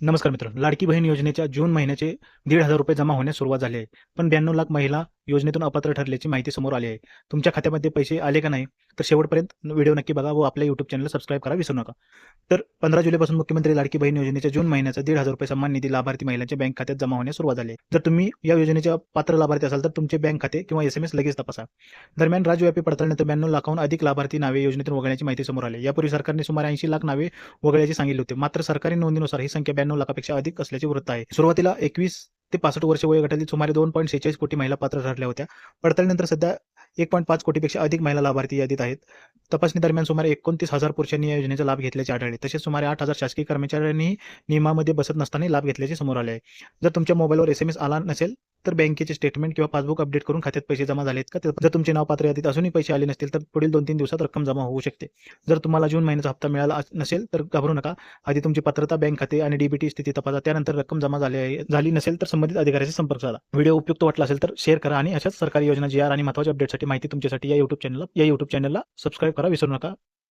नमस्कार मित्रांनो, लाडकी बहीण योजनेच्या जून महिन्याचे ₹1,500 जमा होण्यास सुरुवात झाली आहे. पण 92 लाख महिला योजनेतून अपात्र ठरल्याची माहिती समोर आली आहे. तुमच्या खात्यामध्ये पैसे आले का नाही? तर शेवटपर्यंत व्हिडिओ नक्की बघा व आपल्या YouTube चॅनलला सबस्क्राईब करा विसरू नका. तर 15 जुलैपासून मुख्यमंत्री लाडकी बहीण योजनेच्या जून महिन्याचा ₹1,500 सन्मान निधी लाभार्थी महिलांच्या बँक खात्यात जमा होण्यास सुरुवात झाली आहे. जर तुम्ही या योजनेच्या पात्र लाभार्थी असाल तर तुमचे बँक खाते किंवा SMS लगेच तपासा. दरम्यान राज्यव्यापी पडताळणीनंतर 92 लाखाहून अधिक लाभार्थी नावे योजनेतून वगळण्याची माहिती समोर आली. यापूर्वी सरकारने सुमारे 80 लाख नावे वगळल्याचे सांगितले होते. मात्र सरकारी नोंदीनुसार ही संख्या 92 लाखापेक्षा अधिक असल्याचे वृत्त आहे. सुरुवातीला 21 ते 65 वर्ष वयोगटातील सुमारे 2.46 कोटी महिला पात्र ठरल्या होत्या. पडताळणीनंतर सध्या 1.5 कोटीपेक्षा अधिक महिला लाभार्थी यादीत आहेत. तपासणी दरम्यान सुमारे 29,000 पुरुषांनी या योजनेचा लाभ घेतल्याचे आढळले. तसेच सुमारे 8,000 शासकीय कर्मचाऱ्यांनीही नियमामध्ये बसत नसताना लाभ घेतल्याचे समोर आले आहे. जर तुमच्या मोबाईलवर SMS आला नसेल तर बँकेचे स्टेटमेंट किंवा पासबुक अपडेट करून खात्यात पैसे जमा झालेत का? जर तुमचे नाव पात्र यादीत अजूनही पैसे आले नसतील तर पुढील 2-3 दिवसात रक्कम जमा होऊ शकते. जर तुम्हाला जून महिन्याचा हप्ता मिळाला नसेल तर घाबरू नका. आधी तुमची पात्रता, बँक खाते आणि DBT स्थिती तपासा. त्यानंतर रक्कम जमा झाली नसेल तर संबंधित अधिकाऱ्याशी संपर्क साधा. व्हिडिओ उपयुक्त वाटला असेल तर शेअर करा आणि अशाच सरकारी योजना, GR आणि महत्त्वाच्या अपडेटसाठी माहिती तुमच्यासाठी या YouTube चॅनलला सबस्क्राईब करा विसरू नका.